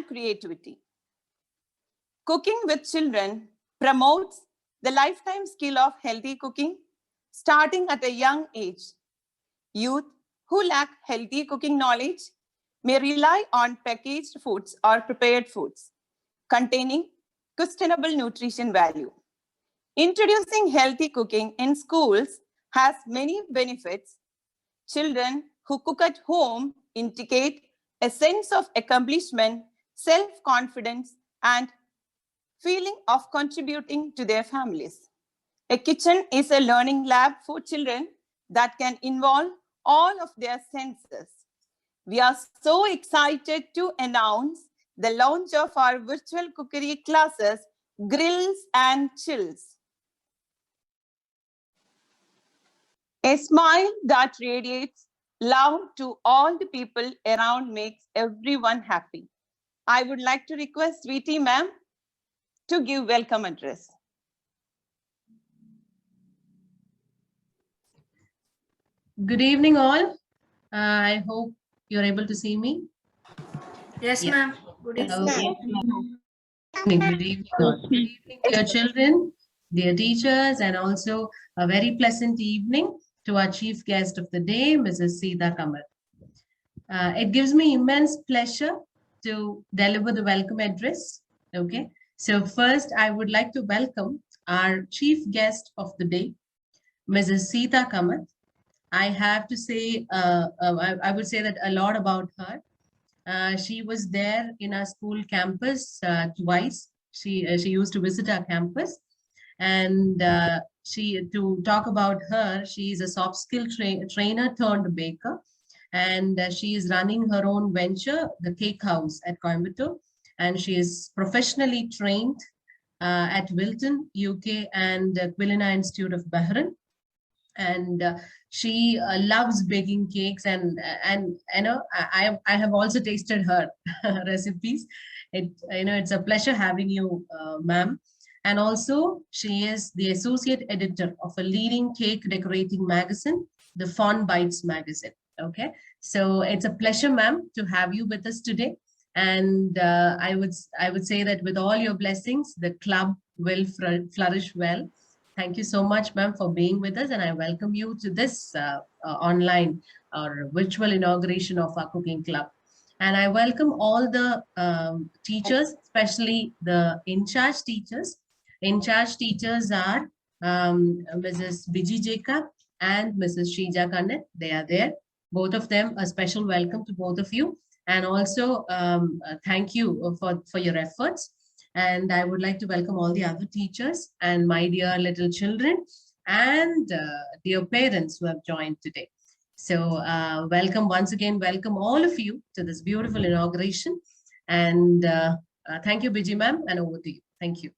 and creativity. Cooking with children promotes the lifetime skill of healthy cooking, starting at a young age. Youth who lack healthy cooking knowledge may rely on packaged foods or prepared foods containing questionable nutrition value. Introducing healthy cooking in schools has many benefits. Children who cook at home indicate a sense of accomplishment, self-confidence, and feeling of contributing to their families. A kitchen is a learning lab for children that can involve all of their senses. We are so excited to announce the launch of our virtual cookery classes, Grills and Chills. A smile that radiates love to all the people around makes everyone happy. I would like to request Sweetie ma'am to give welcome address. Good evening all. I hope you're able to see me. Yes, ma'am. Good evening. Good evening all. Good evening to your children, dear teachers, and also a very pleasant evening to our chief guest of the day, Mrs. Seetha Kamath. It gives me immense pleasure to deliver the welcome address. Okay. So first, I would like to welcome our chief guest of the day, Mrs. Seetha Kamath. I have to say, I would say that a lot about her. She was there in our school campus twice. She used to visit our campus, and to talk about her, she is a soft skill trainer turned baker, and she is running her own venture, the Cake House at Coimbatore, and she is professionally trained at Wilton, UK, and Quilina Institute of Bahrain. And she loves baking cakes, and you know, I have also tasted her recipes. It's a pleasure having you, ma'am. And also she is the associate editor of a leading cake decorating magazine, the Fond Bites magazine. Okay, so it's a pleasure, ma'am, to have you with us today. And I would say that with all your blessings, the club will flourish well. Thank you so much, ma'am, for being with us, and I welcome you to this online or virtual inauguration of our cooking club. And I welcome all the teachers, especially the in-charge teachers. In-charge teachers are Mrs. Biji Jacob and Mrs. Shrija Kannet. They are there. Both of them, a special welcome to both of you. And also thank you for your efforts. And I would like to welcome all the other teachers and my dear little children and dear parents who have joined today. So welcome once again, welcome all of you to this beautiful inauguration. And thank you, Biji ma'am, and over to you. Thank you.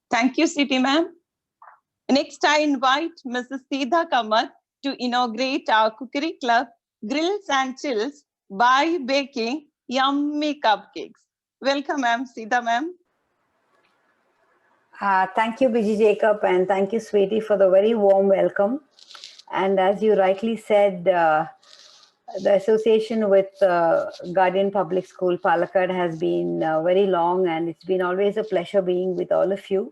Thank you, Sweetie ma'am. Next, I invite Mrs. Seetha Kamath to inaugurate our cookery club, Grills and Chills, by baking yummy cupcakes. Welcome, ma'am. Seetha ma'am. Thank you, Biji Jacob, and thank you, Sweetie, for the very warm welcome. And as you rightly said, the association with Guardian Public School, Palakkad, has been very long, and it's been always a pleasure being with all of you.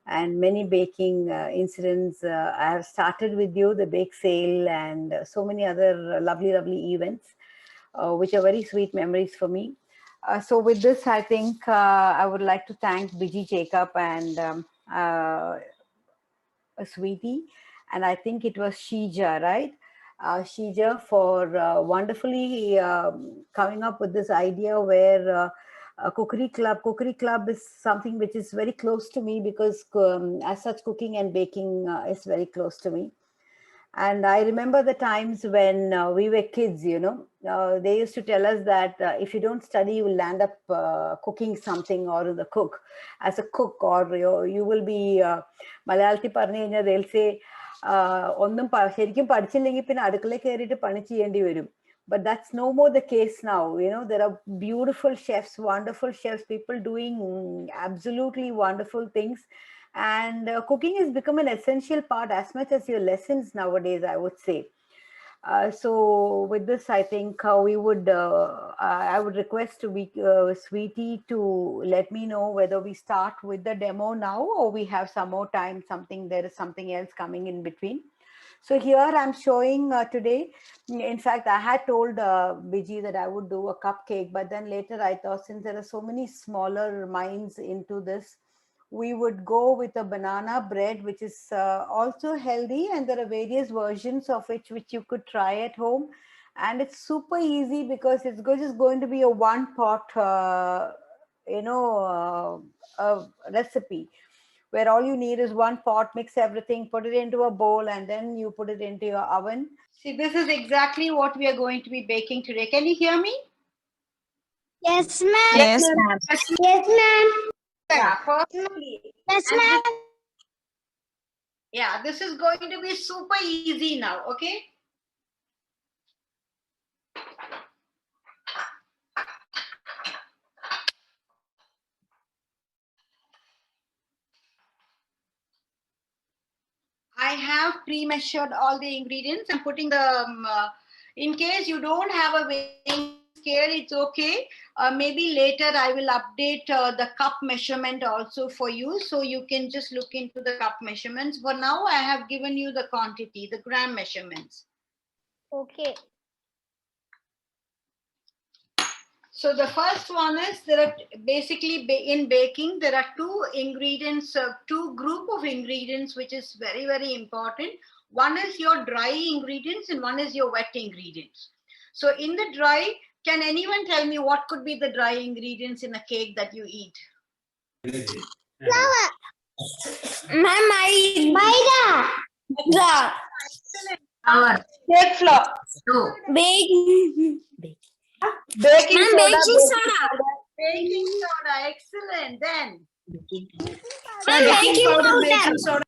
And many baking incidents. I have started with you, the bake sale, and so many other lovely, lovely events, which are very sweet memories for me. So with this, I think I would like to thank Biji Jacob and Sweetie, and I think it was Shija, right? Shija, for wonderfully coming up with this idea where a cookery club is something which is very close to me, because as such, cooking and baking is very close to me. And I remember the times when we were kids, you know, they used to tell us that if you don't study, you will land up cooking something, or the cook, as a cook, or you will be Malayalthi parnja, they'll say, ശരിക്കും പഠിച്ചില്ലെങ്കിൽ പിന്നെ അടുക്കളയിൽ കയറിയിട്ട് പണി ചെയ്യേണ്ടി വരും. But that's no more the case now. You know, there are beautiful chefs, wonderful chefs, people doing absolutely wonderful things. And cooking has become an essential part as much as your lessons nowadays, I would say. So with this, I think we would, I would request to be Sweetie to let me know whether we start with the demo now or we have some more time, there is something else coming in between. So here I'm showing today, in fact, I had told Biji that I would do a cupcake, but then later I thought since there are so many smaller minds into this, we would go with a banana bread, which is also healthy, and there are various versions of it which you could try at home. And it's super easy because it's just going to be a one pot, recipe where all you need is one pot, mix everything, put it into a bowl, and then you put it into your oven. See, this is exactly what we are going to be baking today. Can you hear me? Yes, ma'am. Yes, Yes, ma'am. Yeah, perfectly. Yes, And ma'am. Yeah, this is going to be super easy now, okay? I have pre-measured all the ingredients. I'm putting the, in case you don't have a weighing scale, it's okay. Maybe later I will update the cup measurement also for you. So you can just look into the cup measurements. For now, I have given you the quantity, the gram measurements. Okay. So the first one is there are basically in baking, there are two ingredients, two group of ingredients, which is very, very important. One is your dry ingredients and one is your wet ingredients. So in the dry, can anyone tell me what could be the dry ingredients in a cake that you eat? Flour. Ma'am, Maida. Flour. Cake flour. No. Baking. Baking Ma'am, soda. baking soda. Baking soda. Excellent. Then. Ma'am, baking powder. Baking soda.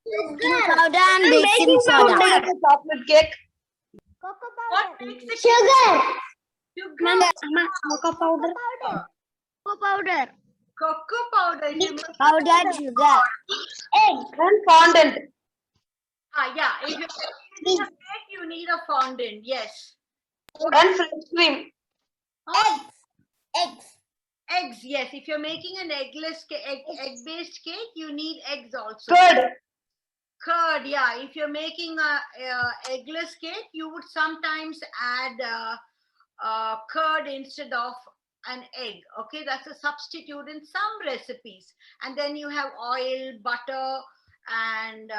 Powder and baking soda. Chocolate cake. Cocoa What powder. makes the Sugar. Sugar. Ma'am, cocoa powder. Cocoa powder. Cocoa powder. You must- Powder and sugar. Egg. And fondant. Yeah. If you're making a cake, you need a fondant. Yes. And fresh cream. Eggs. Eggs. Yes. If you're making an eggless egg-based cake, you need eggs also. Curd. Yeah. If you're making a eggless cake, you would sometimes add curd instead of an egg. Okay, that's a substitute in some recipes. And then you have oil, butter, and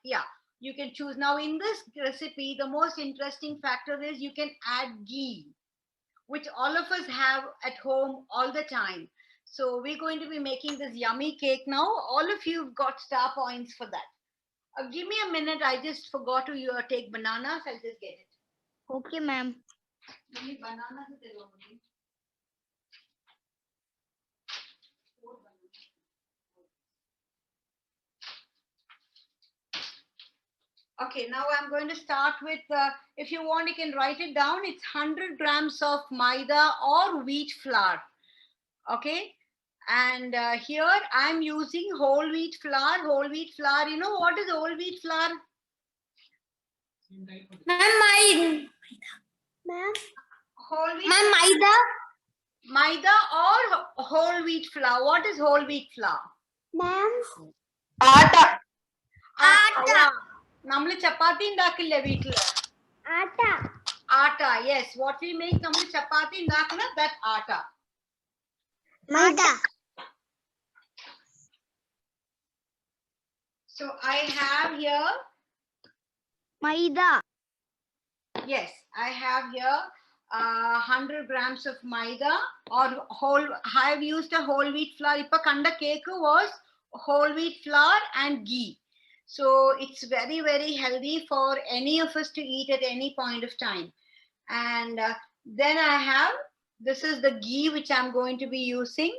yeah, you can choose. Now in this recipe, the most interesting factor is you can add ghee, which all of us have at home all the time. So we're going to be making this yummy cake now. All of you got star points for that. Give me a minute. I just forgot to take bananas. I'll just get it. Okay, ma'am. Give me bananas. Okay, now I'm going to start with, if you want, you can write it down. It's 100 grams of maida or wheat flour. Okay, and here I'm using whole wheat flour. Whole wheat flour, you know what is whole wheat flour? Ma'am, Ma'am, Whole wheat. Ma'am, Maida. Maida or whole wheat flour. What is whole wheat flour? Ma'am. Atta. Atta. Namlu chapati indakille veetla. Atta. Atta, yes. What we make namlu chapati indakana, that atta. Maida. So I have here. Maida. Yes, I have here 100 grams of maida or whole. I have used a whole wheat flour. Ipa kanda cake was whole wheat flour and ghee. So it's very, very healthy for any of us to eat at any point of time. And then I have, this is the ghee which I'm going to be using.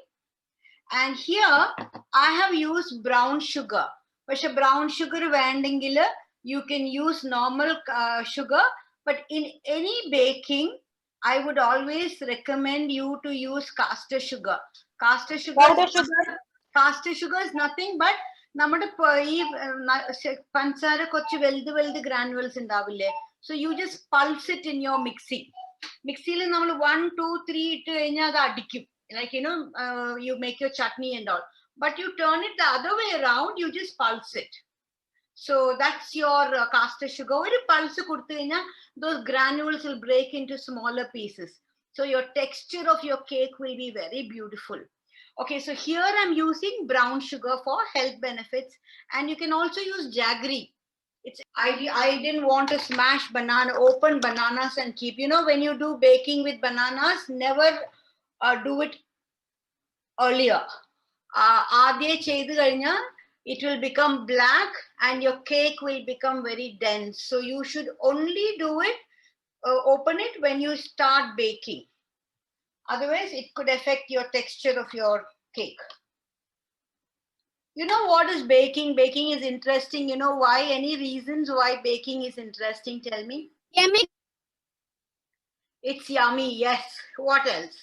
And here I have used brown sugar. But brown sugar vendingile, you can use normal sugar. But in any baking, I would always recommend you to use caster sugar. Caster sugar is nothing but നമ്മുടെ ഈ പഞ്ചസാര കുറച്ച് വലുത് വലുത് granules ഉണ്ടാവില്ലേ, So you just pulse it in your mixie. Mixie il nammal 1, 2, 3 ittu kazhinja adu adikkum. Like, you know, you make your chutney and all. But you turn it the other way around, you just pulse it. So that's your caster sugar. Very pulse kuduthu, those granules will break into smaller pieces. So your texture of your cake will be very beautiful. Okay, so here I'm using brown sugar for health benefits, and you can also use jaggery. I didn't want to smash open bananas and keep. You know, when you do baking with bananas, never do it earlier. It will become black and your cake will become very dense. So you should only do it, open it when you start baking. Otherwise, it could affect your texture of your cake. You know what is baking? Baking is interesting. You know why? Any reasons why baking is interesting? Tell me. Yummy. It's yummy, yes. What else?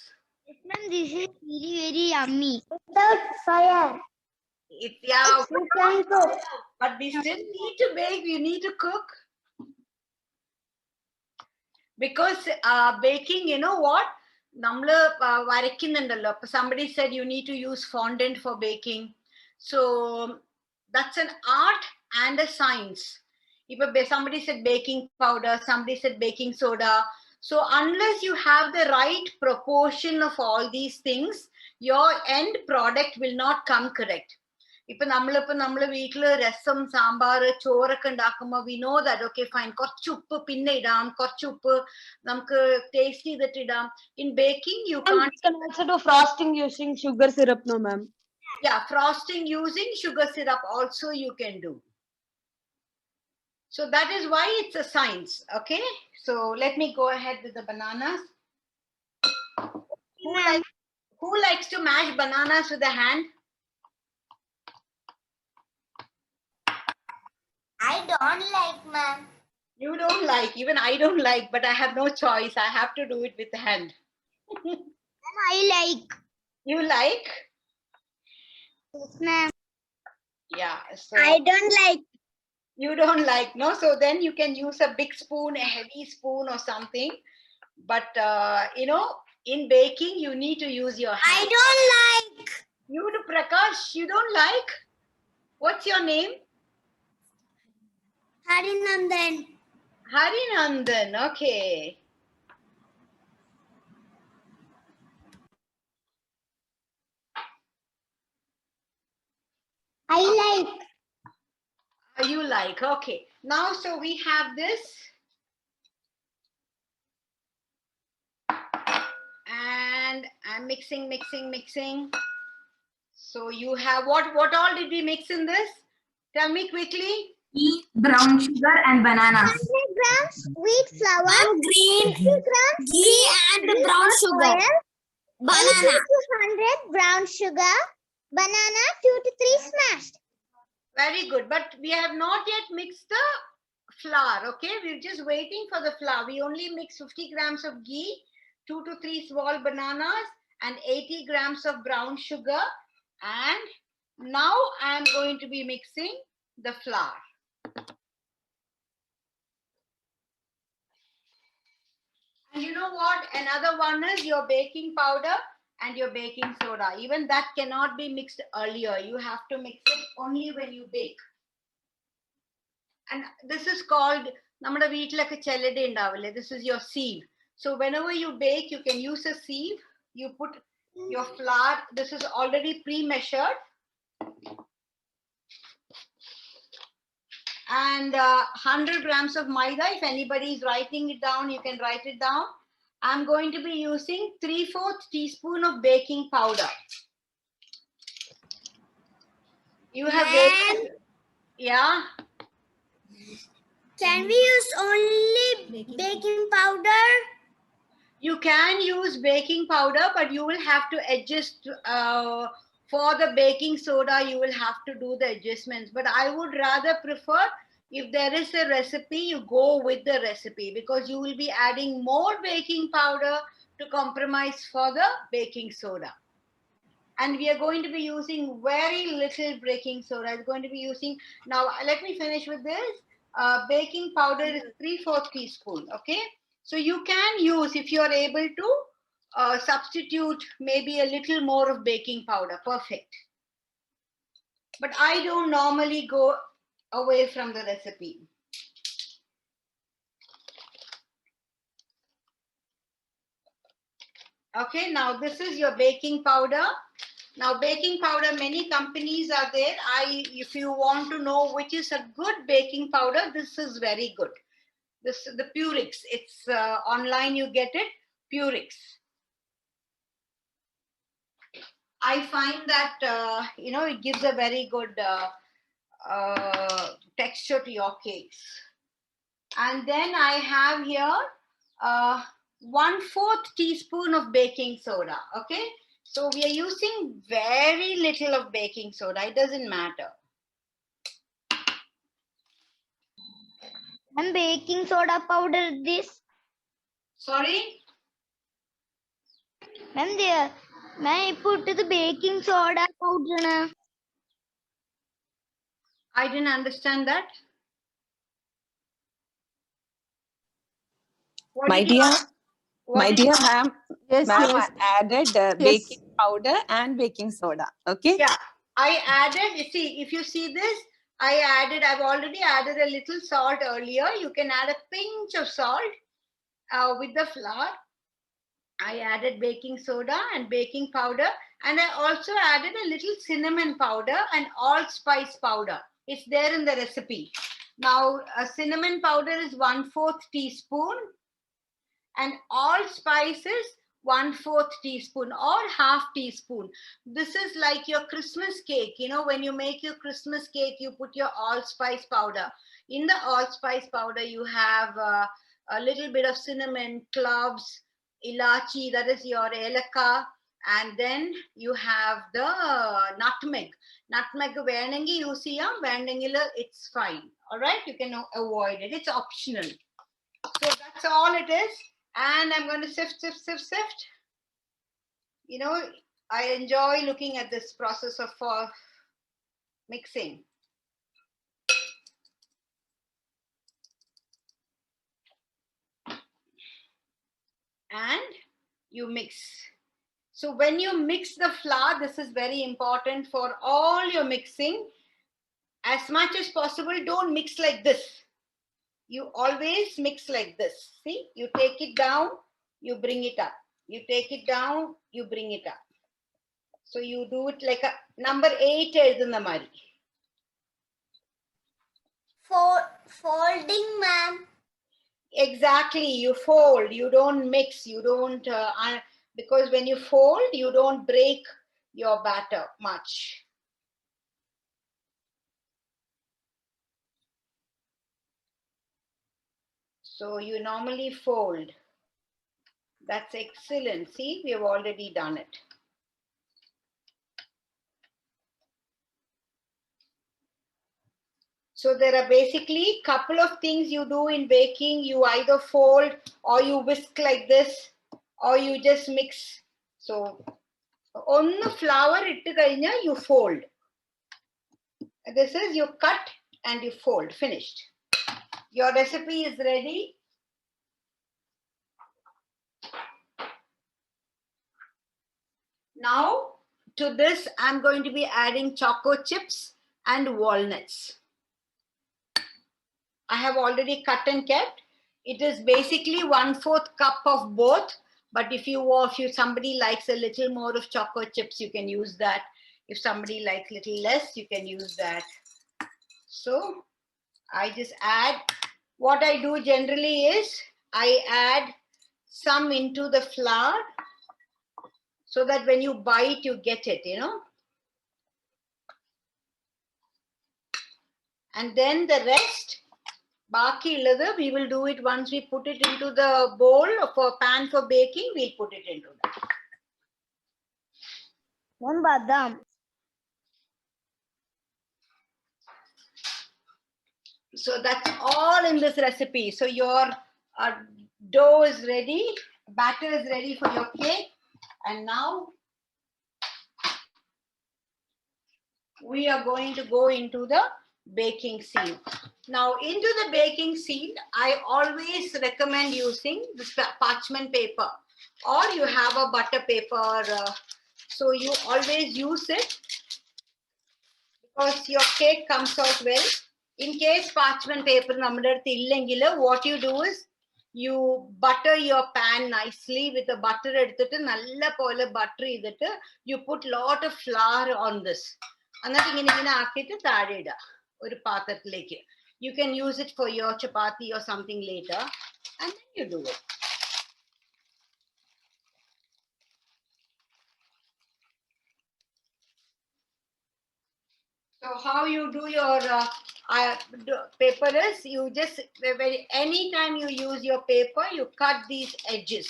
Yes, ma'am, this is very yummy. Without fire. It's, yeah, You can cook. but we still need to bake. We need to cook. Because baking, you know what? Somebody said you need to use fondant for baking. So that's an art and a science. If somebody said baking powder, somebody said baking soda. So unless you have the right proportion of all these things, your end product will not come correct. If we വീട്ടില് രസം സാമ്പാർ ചോറൊക്കെ ഉണ്ടാക്കുമ്പോൾ we know that okay fine കുറച്ച് ഉപ്പ് പിന്നെ ഇടാം കുറച്ച് ഉപ്പ് നമുക്ക് ടേസ്റ്റ് ചെയ്തിട്ട് ഇടാം. In baking you can't. You can also do frosting using sugar syrup, no ma'am? Yeah, frosting using sugar syrup also you can do. So that is why it's a science. Okay, so let me go ahead with the bananas. Who likes to mash bananas with a hand? I don't like, ma'am. You don't like, even I don't like, but I have no choice. I have to do it with the hand. I like. You like? Yes, ma'am. Yeah. So I don't like. you don't like, no? So then you can use a big spoon, a heavy spoon or something. But, you know, in baking, you need to use your hand. I don't like. You do, Prakash, you don't like? What's your name? Harinandan. Harinandan, okay. I like. You like, okay. Now, so we have this. And I'm mixing. So you have, what all did we mix in this? Tell me quickly. Ghee, brown sugar and bananas. 100 grams wheat flour. Green. 50 grams ghee and brown sugar. Banana. 200 brown sugar. Banana 2 to 3 smashed. Very good. But we have not yet mixed the flour, okay? We're just waiting for the flour. We only mix 50 grams of ghee, 2 to 3 small bananas, and 80 grams of brown sugar. And now I'm going to be mixing the flour. And you know what? Another one is your baking powder and your baking soda. Even that cannot be mixed earlier. You have to mix it only when you bake. And this is called, this is your sieve. So whenever you bake, you can use a sieve. You put your flour. This is already pre-measured. And 100 grams of maida. If anybody is writing it down, you can write it down. I'm going to be using 3/4 teaspoon of baking powder. You have baked, yeah. Can we use only baking powder? You can use baking powder, but you will have to adjust for the baking soda. You will have to do the adjustments. But I would rather prefer, if there is a recipe, you go with the recipe, because you will be adding more baking powder to compromise for the baking soda. And we are going to be using very little baking soda. I'm going to be using, now let me finish with this. baking powder is 3/4 teaspoon. Okay, so you can use, if you are able to, substitute maybe a little more of baking powder. Perfect. But I don't normally go away from the recipe. Okay, now this is your baking powder. Now baking powder, many companies are there. If you want to know which is a good baking powder, this is very good. The Purix, it's online, you get it, Purix. I find that, it gives a very good texture to your cakes. And then I have here 1/4 teaspoon of baking soda. Okay, so we are using very little of baking soda. It doesn't matter. And baking soda powder this. Sorry? Ma'am, there. May I put the baking soda powder na? I didn't understand that. What My did you dear, ask? What my did you dear ask? ma'am, Yes, ma'am, yes. I added baking powder and baking soda. Okay. Yeah, I added, you see, if you see this, I've already added a little salt earlier. You can add a pinch of salt with the flour. I added baking soda and baking powder, and I also added a little cinnamon powder and allspice powder. It's there in the recipe. Now, cinnamon powder is 1/4 teaspoon, and allspice is 1/4 teaspoon or half teaspoon. This is like your Christmas cake. You know, when you make your Christmas cake, you put your allspice powder. In the allspice powder, you have a little bit of cinnamon, cloves, ilachi, that is your elaka, and then you have the nutmeg. Nutmeg venengi use cheyam, venengila it's fine. All right, you can avoid it. It's optional. So that's all it is. And I'm going to sift. You know, I enjoy looking at this process of mixing. And you mix. So when you mix the flour, this is very important for all your mixing. As much as possible, don't mix like this. You always mix like this. See, you take it down, you bring it up. You take it down, you bring it up. So you do it like a number 8 in the mari. Folding, ma'am. Exactly, you fold, you don't mix, you don't, because when you fold, you don't break your batter much. So you normally fold. That's excellent. See, we have already done it. So there are basically a couple of things you do in baking. You either fold or you whisk like this, or you just mix. So on the flour, you fold. This is you cut and you fold. Finished. Your recipe is ready. Now to this, I'm going to be adding choco chips and walnuts. I have already cut and kept. It is basically 1/4 cup of both. But if somebody likes a little more of choco chips, you can use that. If somebody likes little less, you can use that. So I just add. What I do generally is I add some into the flour so that when you bite, you get it, you know. And then the rest, baki illada, we will do it once we put it into the bowl for pan for baking. We'll put it into that. One badam. So that's all in this recipe. So your dough is ready, batter is ready for your cake. And now we are going to go into the baking seal. Now into the baking seal, I always recommend using this parchment paper, or you have a butter paper. So you always use it because your cake comes out well. In case parchment paper nammade eduthu illengile, what you do is you butter your pan nicely with the butter edutittu nalla pole butter idittu you put lot of flour on this. Annathu ingine aakittu taade ida oru paatrathilekke. You can use it for your chapati or something later, and then you do it. So how you do your paper is, you just, anytime you use your paper, you cut these edges.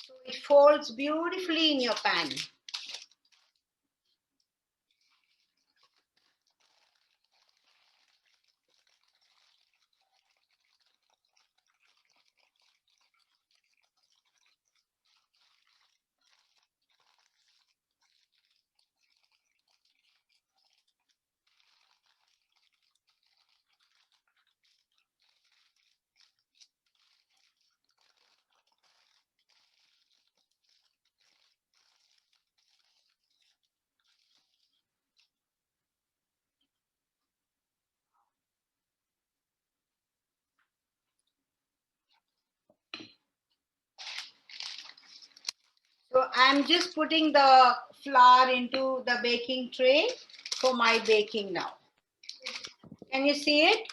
So it folds beautifully in your pan. So I'm just putting the flour into the baking tray for my baking now. Can you see it?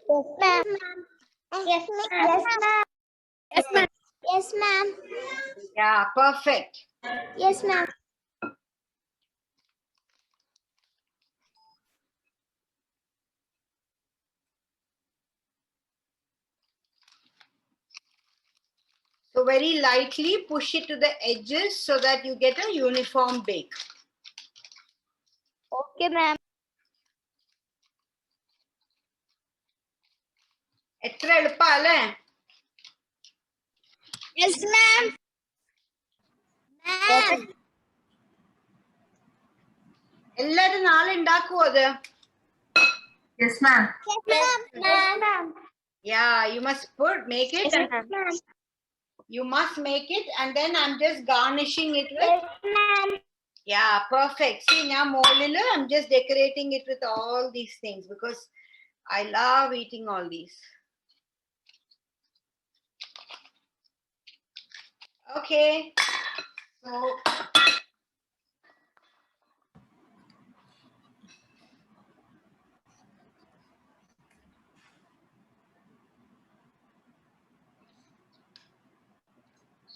Yes, ma'am. Yes, ma'am. Yes, ma'am. Yes, ma'am. Yes, ma'am. Yeah, perfect. Yes, ma'am. So very lightly push it to the edges so that you get a uniform bake. Okay, ma'am. എത്ര എളുപ്പാ അല്ലേ? Yes, ma'am. Ma'am. എല്ലാരും നാളെ ഉണ്ടാക്കുവോ അത്? Yes, ma'am. Yes, ma'am. Yeah, you must make it. Yes, ma'am. You must make it, and then I'm just garnishing it with. Yes, ma'am. Yeah, perfect. See, now molil, I'm just decorating it with all these things because I love eating all these. Okay.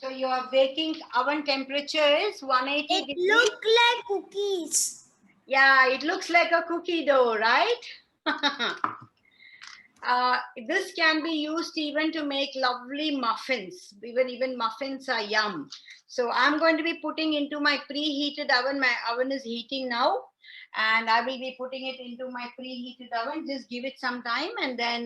So your baking oven temperature is 180 It degrees. look like cookies. Yeah, it looks like a cookie dough, right? This can be used even to make lovely muffins. Even muffins are yum. So I'm going to be putting into my preheated oven. My oven is heating now, and I will be putting it into my preheated oven. Just give it some time, and then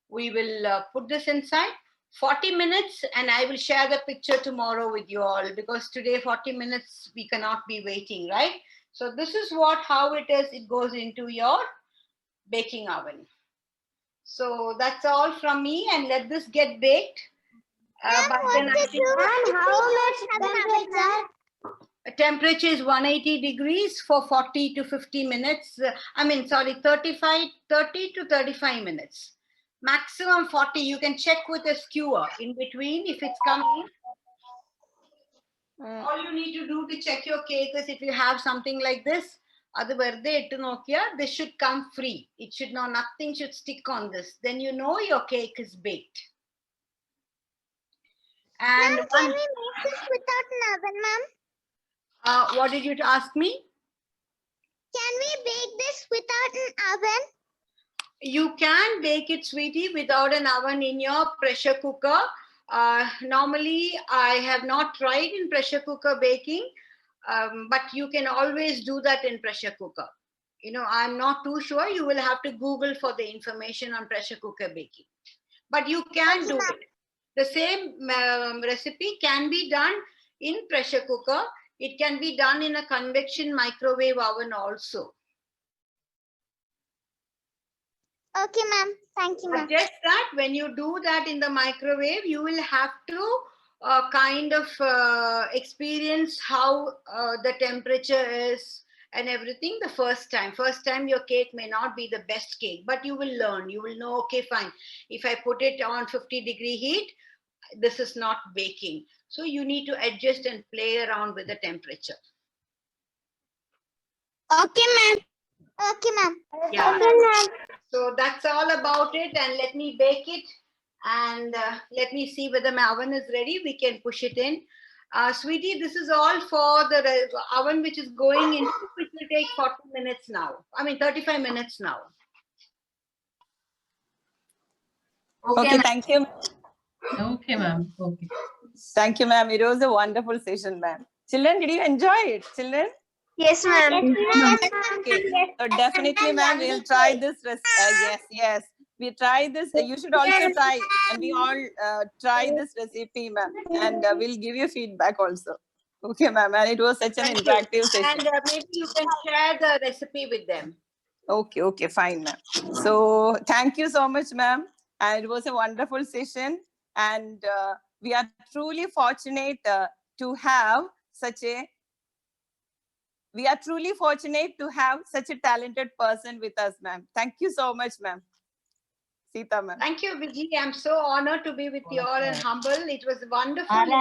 we will put this inside 40 minutes, and I will share the picture tomorrow with you all, because today 40 minutes we cannot be waiting, right? So this is how it is. It goes into your baking oven. So that's all from me, and let this get baked. By the How much temperature? temperature is 180 degrees for 40 to 50 minutes. 30 to 35 minutes. Maximum 40. You can check with a skewer in between if it's coming. All you need to do to check your cake is if you have something like this, this should come free. It should not, nothing should stick on this. Then you know your cake is baked. And Ma'am, can we make this without an oven, ma'am? What did you ask me? Can we bake this without an oven? You can bake it, sweetie, without an oven in your pressure cooker. Normally, I have not tried in pressure cooker baking, but you can always do that in pressure cooker. I'm not too sure. You will have to Google for the information on pressure cooker baking. But you can do it. The same recipe can be done in pressure cooker. It can be done in a convection microwave oven also. Okay, ma'am. Thank you, But ma'am. just that when you do that in the microwave, you will have to kind of experience how the temperature is and everything the first time. First time your cake may not be the best cake, but you will learn. You will know, okay, fine. If I put it on 50-degree heat, this is not baking. So you need to adjust and play around with the temperature. Okay, ma'am. Okay, ma'am. Yeah. Okay, ma'am. So that's all about it, and let me bake it, and let me see whether my oven is ready. We can push it in. Sweetie, this is all for the oven which is going in, which will take 40 minutes now. I mean 35 minutes now. Okay, thank you. Okay, ma'am. Okay. Thank you, ma'am. It was a wonderful session, ma'am. Children, did you enjoy it? Children? Yes, ma'am. Okay. So definitely, ma'am, we'll try this. Yes. We try this. You should also try, and we all try this recipe, ma'am, and we'll give you feedback also. Okay, ma'am. And it was such an Thank you. interactive session. And maybe you can share the recipe with them. Okay, fine, ma'am. So thank you so much, ma'am. And it was a wonderful session. And we are truly fortunate to have such a talented person with us, ma'am. Thank you so much, ma'am. Sita, ma'am. Thank you, Vijay. I'm so honored to be with you all and humble. It was wonderful. It It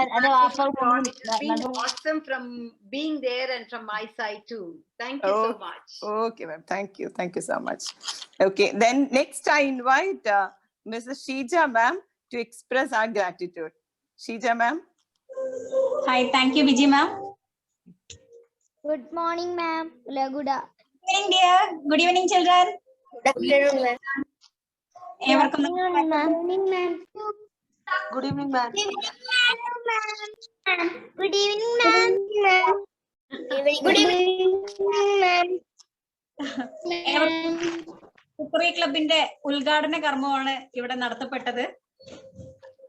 has been awesome from being there and from my side too. Thank you so much. Okay, ma'am. Thank you. Thank you so much. Okay, then next I invite Mrs. Sheeja, ma'am, to express our gratitude. Sheeja, ma'am. Hi, thank you, Vijay, ma'am. Good morning, ma'am. Good evening, dear. Good evening, children. Everyone. Good evening, ma'am. Good evening, ma'am. Good evening, ma'am. Cookery ക്ലബിന്റെ ഉദ്ഘാടന കർമ്മമാണ് ഇവിടെ നടത്തപ്പെട്ടത്.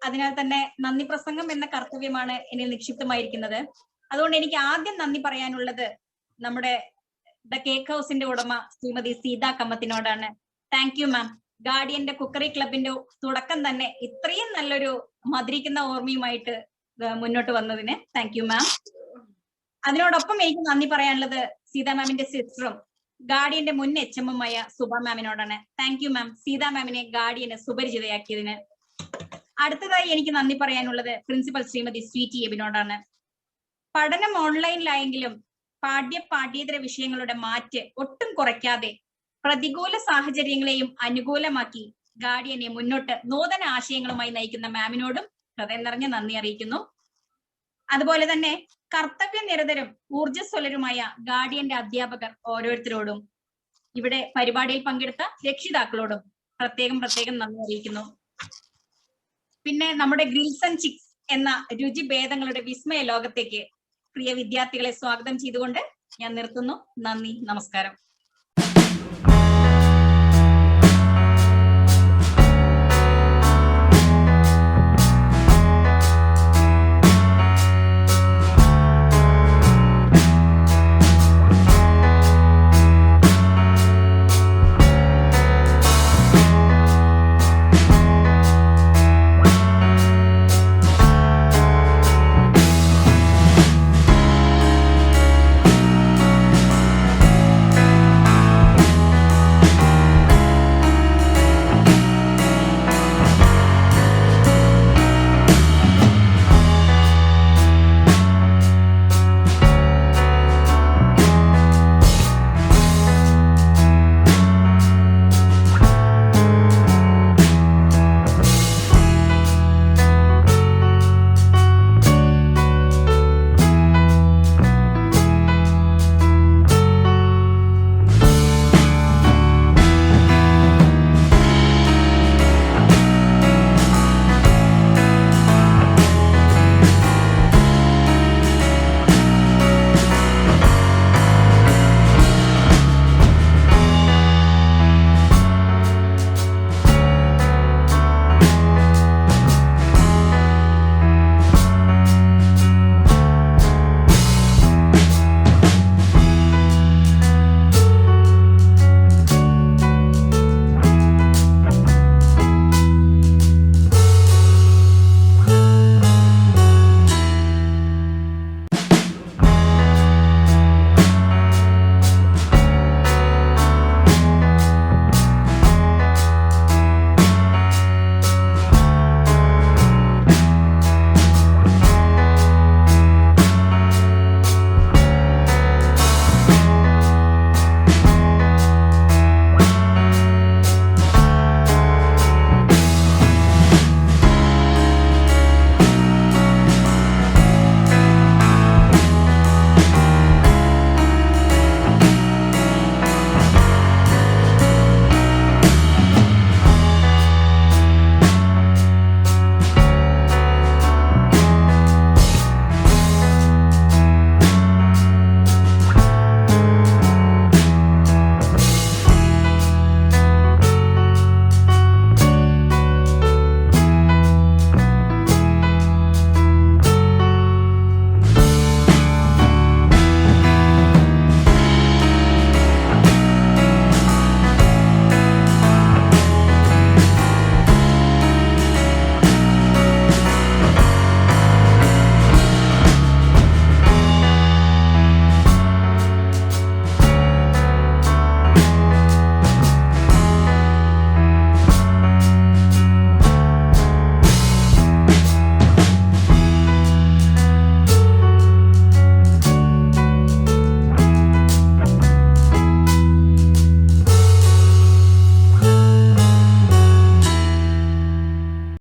അതിനാൽ തന്നെ നന്ദി പ്രസംഗം എന്ന കർത്തവ്യമാണ് എന്നിൽ നിക്ഷിപ്തമായിരിക്കുന്നത്. അതുകൊണ്ട് എനിക്ക് ആദ്യം നന്ദി പറയാനുള്ളത് നമ്മുടെ ദ കേക്ക് ഹൗസിന്റെ ഉടമ ശ്രീമതി സീതാ കമ്മത്തിനോടാണ്. Thank you ma'am. ഗാർഡിയന്റെ കുക്കറി ക്ലബിന്റെ തുടക്കം തന്നെ ഇത്രയും നല്ലൊരു മധുരിക്കുന്ന ഓർമ്മയുമായിട്ട് മുന്നോട്ട് വന്നതിന് താങ്ക് യു മാം. അതിനോടൊപ്പം എനിക്ക് നന്ദി പറയാനുള്ളത് സീതാ മാമിന്റെ സിസ്റ്ററും ഗാർഡിയന്റെ മുൻ HM-മായ സുബ മാമിനോടാണ്. താങ്ക് യു മാം, സീതാ മാമിനെ ഗാർഡിയന് സുപരിചിതയാക്കിയതിന്. അടുത്തതായി എനിക്ക് നന്ദി പറയാനുള്ളത് പ്രിൻസിപ്പൽ ശ്രീമതി സ്വീറ്റി എബിനോടാണ്. പഠനം ഓൺലൈനിലായെങ്കിലും പാഠ്യേതര വിഷയങ്ങളുടെ മാറ്റ് ഒട്ടും കുറയ്ക്കാതെ പ്രതികൂല സാഹചര്യങ്ങളെയും അനുകൂലമാക്കി ഗാർഡിയനെ മുന്നോട്ട് നൂതന ആശയങ്ങളുമായി നയിക്കുന്ന മാമിനോടും ഹൃദയം നിറഞ്ഞ നന്ദി അറിയിക്കുന്നു. അതുപോലെ തന്നെ കർത്തവ്യനിരതരും ഊർജ്ജസ്വലരുമായ ഗാർഡിയന്റെ അധ്യാപകർ ഓരോരുത്തരോടും ഇവിടെ പരിപാടിയിൽ പങ്കെടുത്ത രക്ഷിതാക്കളോടും പ്രത്യേകം നന്ദി അറിയിക്കുന്നു. പിന്നെ നമ്മുടെ ഗ്രിൽസ് ആൻഡ് ചിക്സ് എന്ന രുചിഭേദങ്ങളുടെ വിസ്മയ ലോകത്തേക്ക് പ്രിയ വിദ്യാർത്ഥികളെ സ്വാഗതം ചെയ്തുകൊണ്ട് ഞാൻ നിർത്തുന്നു. നന്ദി, നമസ്കാരം.